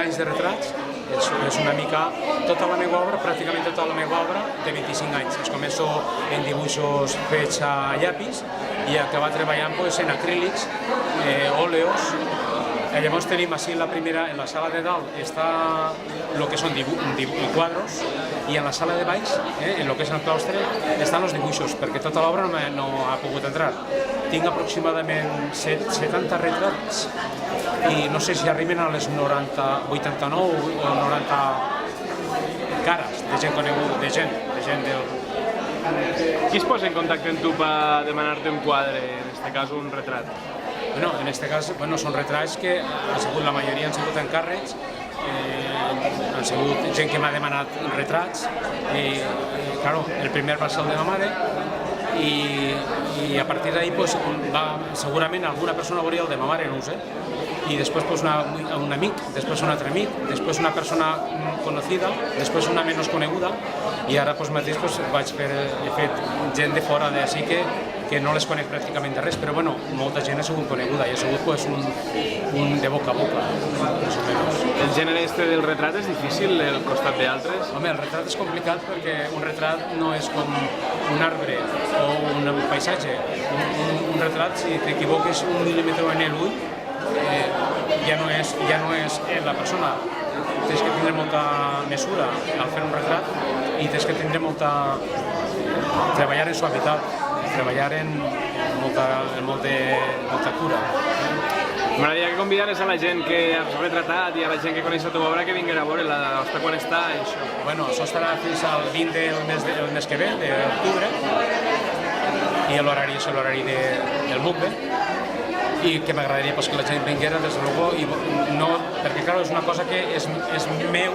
anys de retrats, és una mica tota la meva obra, pràcticament tota la meva obra de 25 anys. Es començo en dibuixos fets a llapis i acabar treballant en acrílics, òleos. Llavors tenim així la primera, en la sala de dalt està el que són quadros i en la sala de baix, en el que és el claustre, estan els dibuixos, perquè tota l'obra no ha pogut entrar. Tinc aproximadament 70 retrats i no sé si arriben a les 89 o 90 cares de gent coneguda, de gent del... Qui es posa en contacte amb tu per demanar-te un quadre, en aquest cas un retrat? Bueno, en aquest cas són retrats que la majoria han sigut encàrrecs, han sigut gent que m'ha demanat retrats i, claro, el primer va ser el de ma mare i a partir d'ahí segurament alguna persona veuria el de ma mare, no ho sé, i després un amic, després un altre amic, després una persona conocida, després una menys coneguda i ara mateix he fet gent de fora d'ací que no les conec pràcticament de res, però bueno, molta gent ha sigut coneguda i ha sigut un de boca a boca, més o menys. El gènere del retrat és difícil, al costat d'altres? Home, el retrat és complicat perquè un retrat no és com un arbre o un paisatge. Un retrat, si t'equivoques un mil·límetre en l'ull, ja no és la persona. Tens que tindre molta mesura al fer un retrat i tens que tindre treballar en suavitat, treballar en molta cura. M'agradaria que convidares a la gent que has retratat i a la gent que coneix la teva obra que vinguera a veure-la, hasta quan està això? Bueno, això estarà fins al 20 del mes que ve, d'octubre, i l'horari és l'horari del MUCBE, i que m'agradaria que la gent vinguera, des de luego, perquè clar, és una cosa que és meu,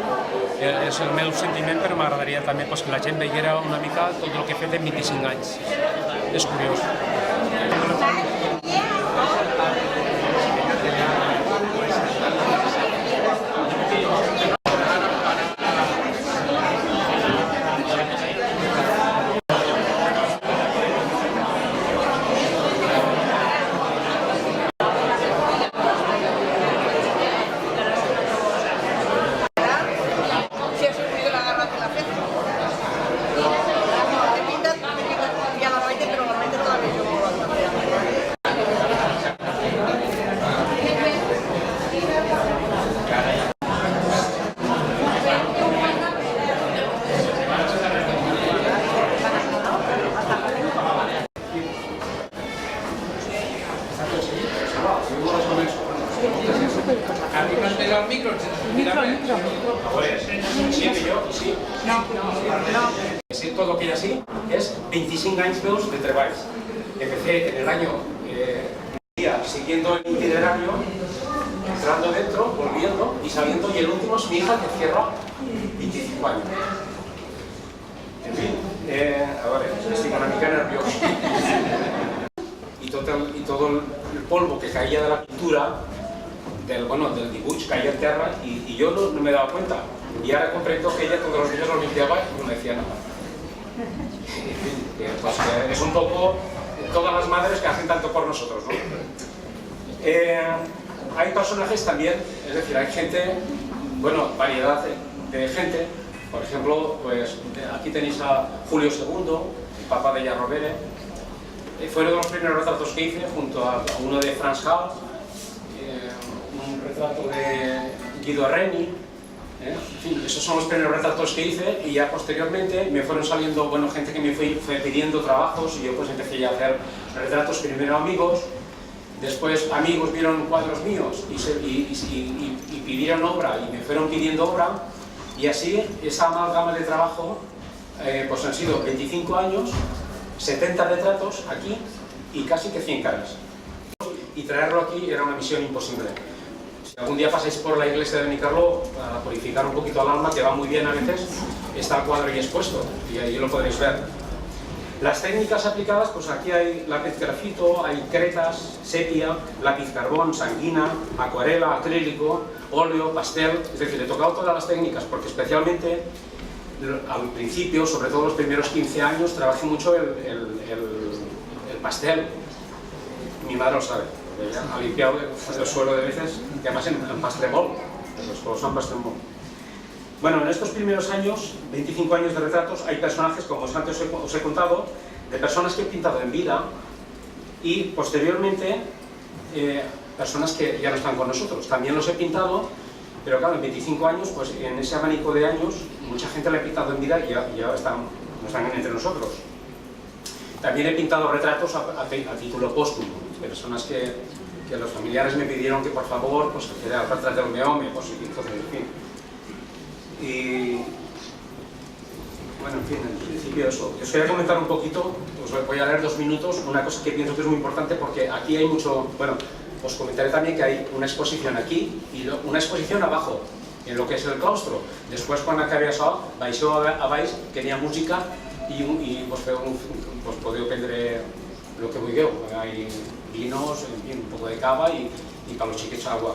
és el meu sentiment, però m'agradaria també que la gent vinguera una mica tot el que he fet en 25 anys. És curiós. Todo lo que hay así es 25 años de trabajo. Empecé en el año siguiendo el itinerario, entrando dentro, volviendo y saliendo, y el último es mi hija que cierra 25 años. En fin, a veure, estic una mica nerviós. Y todo el polvo que caía de la pintura, del dibuix, caía en tierra y yo no me daba cuenta. Y ahora comprendo que ella todos los días lo limpiaba y no me decía nada. Pues, es un poco todas las madres que hacen tanto por nosotros, ¿no? Hay personajes también, es decir, hay gente, variedad de gente. Por ejemplo, pues aquí tenéis a Julio II, el papa de Rovere. Fueron de los primeros retratos que hice junto a uno de Franz Hals, un retrato de Guido Reni. En fin, esos son los primeros retratos que hice y ya posteriormente me fueron saliendo gente que me fue pidiendo trabajos y yo pues empecé ya a hacer retratos, primero amigos, después amigos vieron cuadros míos y pidieron obra y me fueron pidiendo obra y así esa amalgama de trabajo pues han sido 25 años, 70 retratos aquí y casi que 100 caras. Y traerlo aquí era una misión imposible. Si algún día pasáis por la iglesia de Benicarló para purificar un poquito el alma, que va muy bien a veces, está el cuadro ahí expuesto y ahí lo podréis ver. Las técnicas aplicadas, pues aquí hay lápiz grafito, hay cretas, sepia, lápiz carbón, sanguina, acuarela, acrílico, óleo, pastel, es decir, he tocado todas las técnicas porque especialmente al principio, sobre todo los primeros 15 años, trabajé mucho el pastel. Mi madre lo sabe. Ha limpiado el suelo de veces, que además en pastremol, però són bastant molt. Bueno, en estos primeros años, 25 años de retratos, hay personajes, como antes os he contado, de personas que he pintado en vida y posteriormente personas que ya no están con nosotros. También los he pintado, pero claro, en 25 años, pues en ese abanico de años, mucha gente la he pintado en vida y ya no están entre nosotros. También he pintado retratos a título póstumo, personas que los familiares me pidieron que por favor, pues que era el retrato del meu home, pues entonces, en fin. Y bueno, en fin, en principio eso. Os quería comentar un poquito, os voy a leer 2 minutos, una cosa que pienso que es muy importante porque aquí hay mucho, bueno, os comentaré también que hay una exposición aquí y una exposición abajo, en lo que es el claustro. Después, cuando acabe això, baixeu a baix, que hi ha música y pues podeu prendre lo que vulgueu. Hay vinos, en fin, un poco de cava y para los chiquets agua.